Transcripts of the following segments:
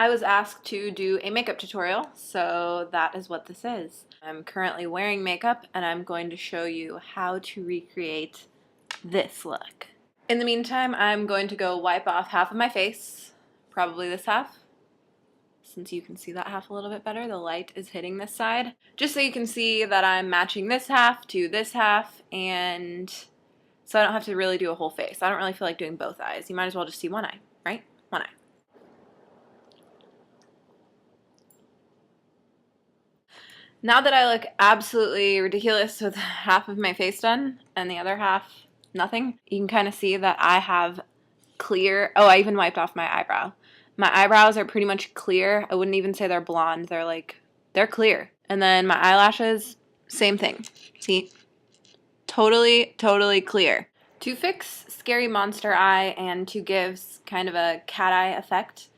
I was asked to do a makeup tutorial, so that is what this is. I'm currently wearing makeup and I'm going to show you how to recreate this look. In the meantime, I'm going to go wipe off half of my face, probably this half, since you can see that half a little bit better. The light is hitting this side. Just so you can see that I'm matching this half to this half, and so I don't have to really do a whole face. I don't really feel like doing both eyes. You might as well just see one eye, right? One eye. Now that I look absolutely ridiculous with half of my face done and the other half nothing, you can kind of see that I have clear, oh, I even wiped off my eyebrow. My eyebrows are pretty much clear. I wouldn't even say they're blonde. They're clear. And then my eyelashes, same thing. See? Totally, totally clear. To fix Scary Monster Eye and to give kind of a cat eye effect,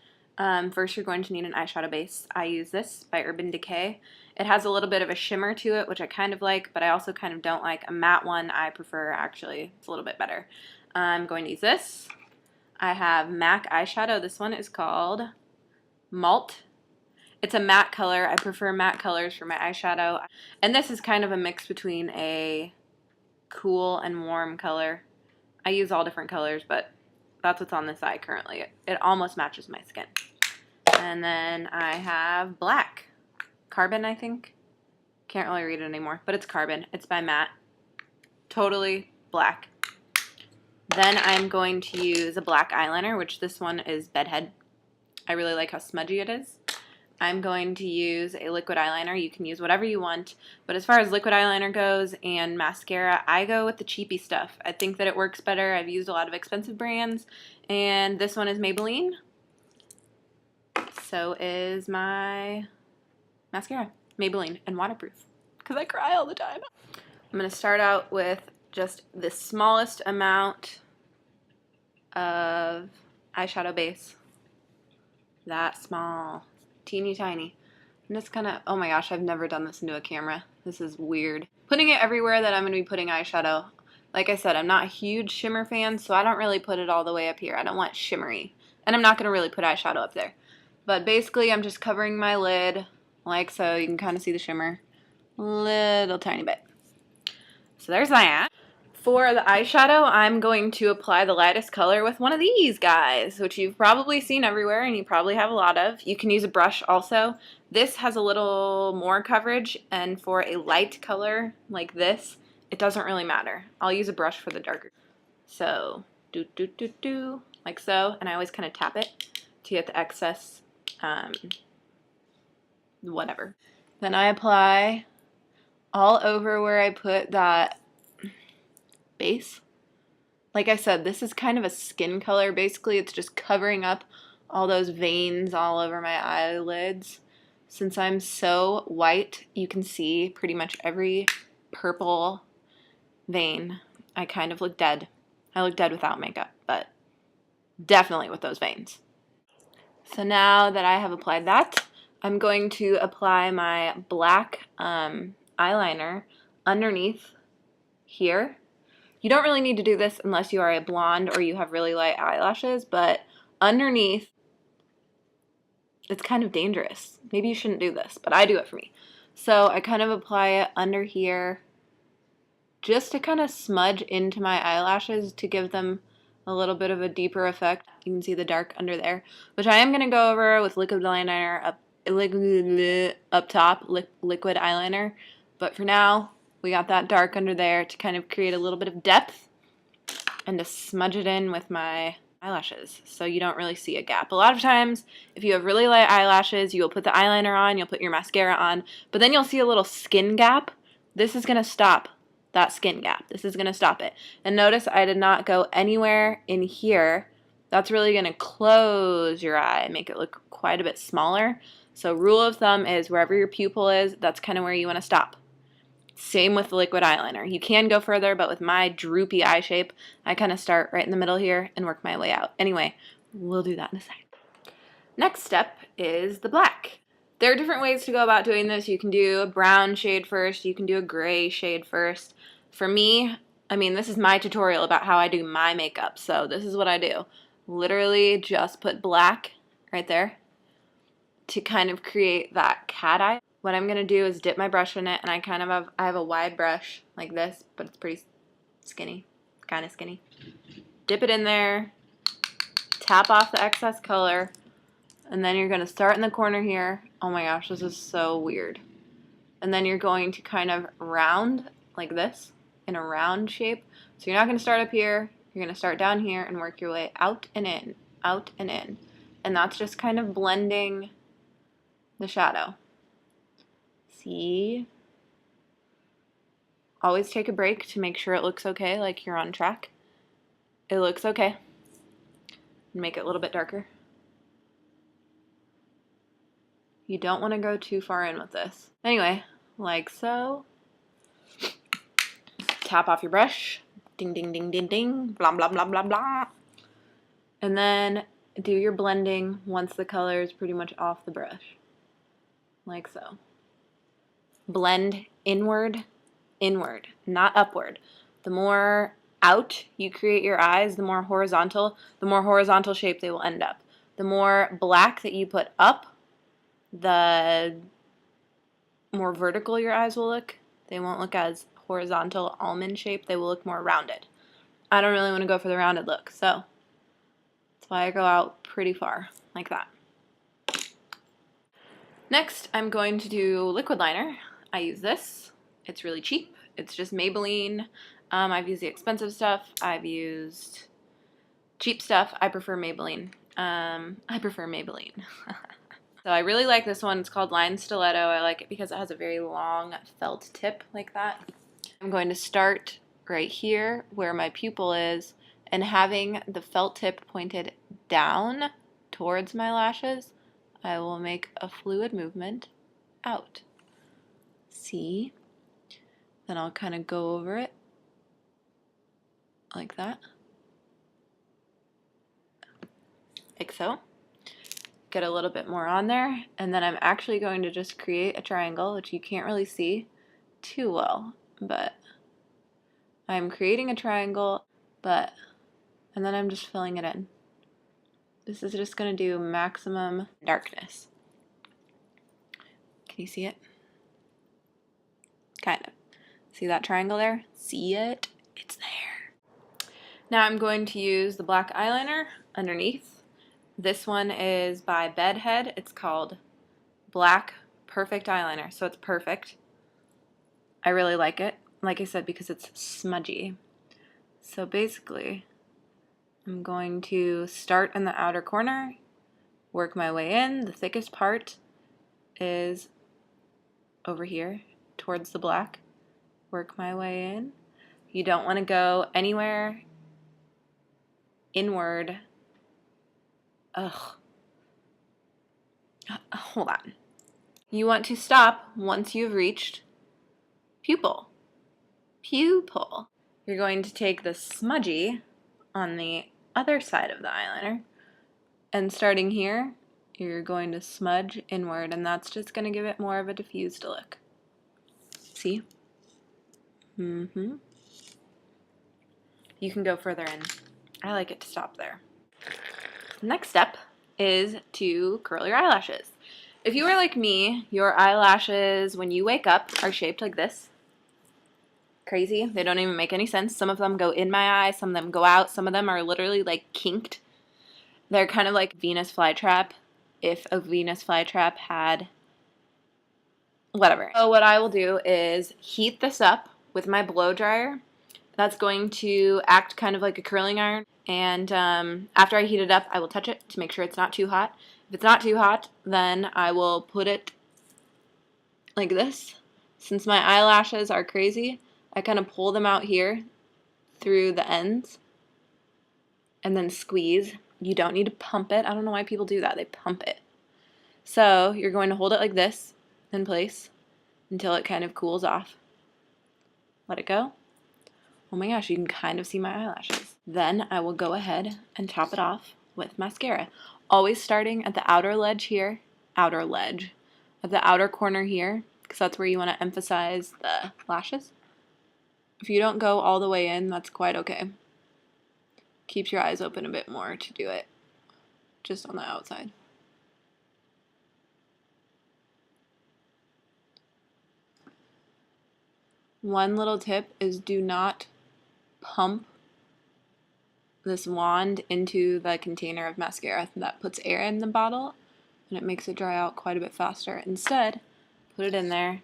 first you're going to need an eyeshadow base. I use this by Urban Decay. It has a little bit of a shimmer to it, which I kind of like, but I also kind of don't like. A matte one I prefer, actually. It's a little bit better. I'm going to use this. I have MAC eyeshadow. This one is called Malt. It's a matte color. I prefer matte colors for my eyeshadow. And this is kind of a mix between a cool and warm color. I use all different colors, but that's what's on this eye currently. It almost matches my skin. And then I have black. Carbon, I think. Can't really read it anymore, but it's Carbon. It's by Matte. Totally black. Then I'm going to use a black eyeliner, which this one is Bedhead. I really like how smudgy it is. I'm going to use a liquid eyeliner. You can use whatever you want, but as far as liquid eyeliner goes and mascara, I go with the cheapy stuff. I think that it works better. I've used a lot of expensive brands, and this one is Maybelline. So is my mascara, Maybelline, and waterproof, because I cry all the time. I'm going to start out with just the smallest amount of eyeshadow base. That small. Teeny tiny. I'm just kind of, oh my gosh, I've never done this into a camera. This is weird. Putting it everywhere that I'm going to be putting eyeshadow. Like I said, I'm not a huge shimmer fan, so I don't really put it all the way up here. I don't want shimmery. And I'm not going to really put eyeshadow up there. But basically, I'm just covering my lid like so. You can kind of see the shimmer. Little tiny bit. So there's that. For the eyeshadow, I'm going to apply the lightest color with one of these guys, which you've probably seen everywhere and you probably have a lot of. You can use a brush also. This has a little more coverage, and for a light color like this, it doesn't really matter. I'll use a brush for the darker. So, like so, and I always kind of tap it to get the excess, whatever. Then I apply all over where I put that base. Like I said, this is kind of a skin color. Basically, it's just covering up all those veins all over my eyelids. Since I'm so white, you can see pretty much every purple vein. I kind of look dead. I look dead without makeup, but definitely with those veins. So now that I have applied that, I'm going to apply my black eyeliner underneath here. You don't really need to do this unless you are a blonde or you have really light eyelashes, but underneath, it's kind of dangerous. Maybe you shouldn't do this, but I do it for me. So I kind of apply it under here just to kind of smudge into my eyelashes to give them a little bit of a deeper effect. You can see the dark under there, which I am going to go over with liquid eyeliner up top, liquid eyeliner. But for now, we got that dark under there to kind of create a little bit of depth and to smudge it in with my eyelashes so you don't really see a gap. A lot of times, if you have really light eyelashes, you'll put the eyeliner on, you'll put your mascara on, but then you'll see a little skin gap. This is going to stop that skin gap. This is going to stop it. And notice I did not go anywhere in here. That's really going to close your eye and make it look quite a bit smaller. So rule of thumb is wherever your pupil is, that's kind of where you want to stop. Same with the liquid eyeliner. You can go further, but with my droopy eye shape, I kind of start right in the middle here and work my way out. Anyway, we'll do that in a sec. Next step is the black. There are different ways to go about doing this. You can do a brown shade first. You can do a gray shade first. For me, I mean, this is my tutorial about how I do my makeup, so this is what I do. Literally just put black right there to kind of create that cat eye. What I'm going to do is dip my brush in it, and I have a wide brush like this, but it's pretty skinny, kind of skinny. Dip it in there, tap off the excess color, and then you're going to start in the corner here. Oh my gosh, this is so weird. And then you're going to kind of round like this in a round shape. So you're not going to start up here, you're going to start down here and work your way out and in, out and in. And that's just kind of blending the shadow. See? Always take a break to make sure it looks okay, like you're on track. It looks okay. Make it a little bit darker. You don't want to go too far in with this. Anyway, like so. Tap off your brush. Ding, ding, ding, ding, ding. Blah, blah, blah, blah, blah. And then do your blending once the color is pretty much off the brush. Like so. Blend inward, inward, not upward. The more out you create your eyes, the more horizontal shape they will end up. The more black that you put up, the more vertical your eyes will look. They won't look as horizontal almond shape. They will look more rounded. I don't really want to go for the rounded look, so that's why I go out pretty far, like that. Next, I'm going to do liquid liner. I use this. It's really cheap. It's just Maybelline. I've used the expensive stuff. I've used cheap stuff. I prefer Maybelline. So I really like this one. It's called Line Stiletto. I like it because it has a very long felt tip like that. I'm going to start right here where my pupil is, and having the felt tip pointed down towards my lashes, I will make a fluid movement out. See? Then I'll kind of go over it like that. Like so. Get a little bit more on there, and then I'm actually going to just create a triangle, which you can't really see too well, but I'm creating a triangle, and then I'm just filling it in. This is just going to do maximum darkness. Can you see it? Kind of. See that triangle there? See it? It's there. Now I'm going to use the black eyeliner underneath. This one is by Bedhead. It's called Black Perfect Eyeliner, so it's perfect. I really like it, like I said, because it's smudgy. So basically, I'm going to start in the outer corner, work my way in. The thickest part is over here towards the black. Work my way in. You don't want to go anywhere inward. Hold on. You want to stop once you've reached pupil. Pupil. You're going to take the smudgy on the other side of the eyeliner, and starting here, you're going to smudge inward, and that's just going to give it more of a diffused look. See? You can go further in. I like it to stop there. Next step is to curl your eyelashes. If you are like me, your eyelashes when you wake up are shaped like this. Crazy. They don't even make any sense. Some of them go in my eye, some of them go out, some of them are literally like kinked. They're kind of like Venus flytrap, if a Venus flytrap had whatever. So what I will do is heat this up with my blow dryer. That's going to act kind of like a curling iron, and after I heat it up, I will touch it to make sure it's not too hot. If it's not too hot, then I will put it like this. Since my eyelashes are crazy, I kind of pull them out here through the ends and then squeeze. You don't need to pump it. I don't know why people do that. They pump it. So you're going to hold it like this in place until it kind of cools off. Let it go. Oh my gosh, you can kind of see my eyelashes. Then I will go ahead and top it off with mascara. Always starting at the outer ledge here, at the outer corner here, because that's where you want to emphasize the lashes. If you don't go all the way in, that's quite okay. Keeps your eyes open a bit more to do it just on the outside. One little tip is do not pump this wand into the container of mascara. That puts air in the bottle and it makes it dry out quite a bit faster. Instead, put it in there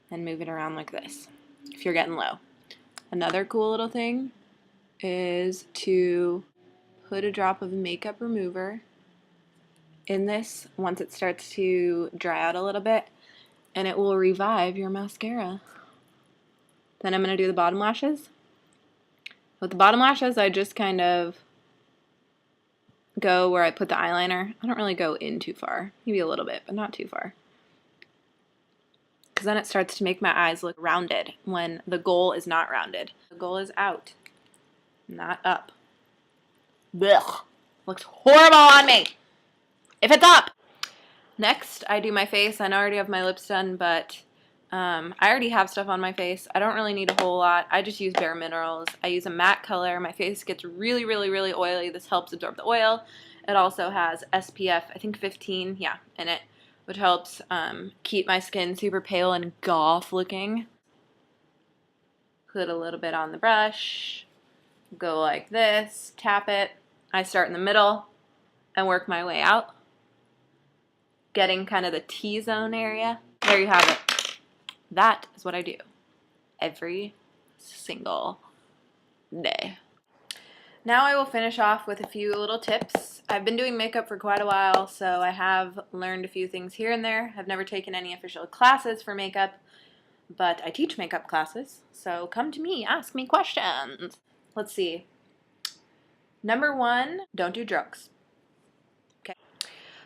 and move it around like this if you're getting low. Another cool little thing is to put a drop of makeup remover in this once it starts to dry out a little bit, and it will revive your mascara. Then I'm going to do the bottom lashes. With the bottom lashes, I just kind of go where I put the eyeliner. I don't really go in too far, maybe a little bit, but not too far. Because then it starts to make my eyes look rounded when the goal is not rounded. The goal is out, not up. Blech. Looks horrible on me if it's up. Next, I do my face. I already have my lips done, but I already have stuff on my face. I don't really need a whole lot. I just use Bare Minerals. I use a matte color. My face gets really, really, really oily. This helps absorb the oil. It also has SPF, I think 15, yeah, in it, which helps keep my skin super pale and goth looking. Put a little bit on the brush. Go like this. Tap it. I start in the middle and work my way out, getting kind of the T-zone area. There you have it. That is what I do every single day. Now I will finish off with a few little tips. I've been doing makeup for quite a while, so I have learned a few things here and there. I've never taken any official classes for makeup, but I teach makeup classes, so come to me, ask me questions. Let's see. Number one, don't do drugs. Okay.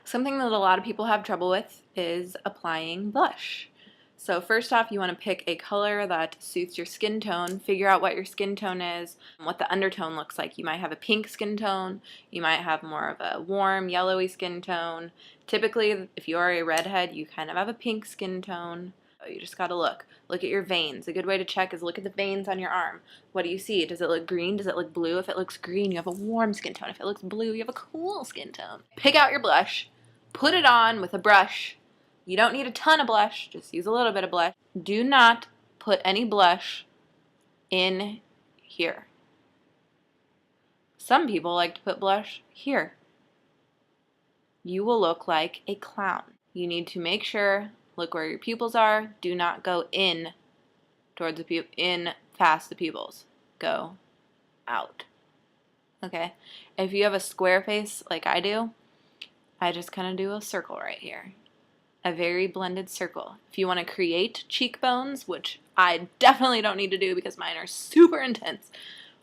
Something that a lot of people have trouble with is applying blush. So first off, you want to pick a color that suits your skin tone. Figure out what your skin tone is, what the undertone looks like. You might have a pink skin tone. You might have more of a warm, yellowy skin tone. Typically, if you are a redhead, you kind of have a pink skin tone. You just got to look. Look at your veins. A good way to check is look at the veins on your arm. What do you see? Does it look green? Does it look blue? If it looks green, you have a warm skin tone. If it looks blue, you have a cool skin tone. Pick out your blush. Put it on with a brush. You don't need a ton of blush, just use a little bit of blush. Do not put any blush in here. Some people like to put blush here. You will look like a clown. You need to make sure, look where your pupils are. Do not go in towards the past the pupils. Go out. Okay? If you have a square face like I do, I just kind of do a circle right here. A very blended circle. If you want to create cheekbones, which I definitely don't need to do because mine are super intense,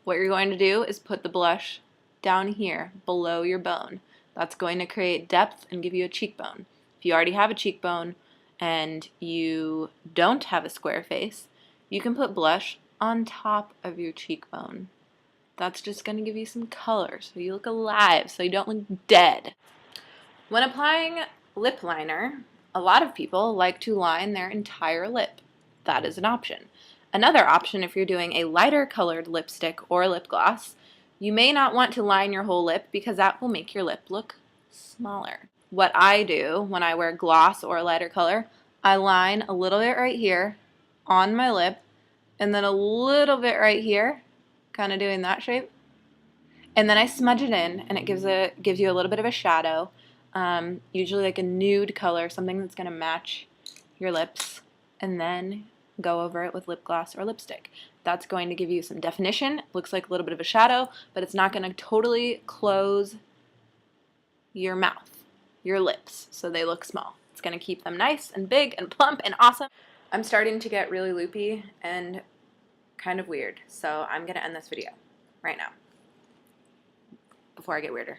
what you're going to do is put the blush down here below your bone. That's going to create depth and give you a cheekbone. If you already have a cheekbone and you don't have a square face, you can put blush on top of your cheekbone. That's just going to give you some color so you look alive, so you don't look dead. When applying lip liner, a lot of people like to line their entire lip. That is an option. Another option, if you're doing a lighter colored lipstick or lip gloss, you may not want to line your whole lip because that will make your lip look smaller. What I do when I wear gloss or a lighter color, I line a little bit right here on my lip and then a little bit right here, kind of doing that shape. And then I smudge it in and it gives you a little bit of a shadow. Usually like a nude color, something that's going to match your lips, and then go over it with lip gloss or lipstick. That's going to give you some definition. It looks like a little bit of a shadow, but it's not going to totally close your mouth, your lips, so they look small. It's going to keep them nice and big and plump and awesome. I'm starting to get really loopy and kind of weird, so I'm going to end this video right now before I get weirder.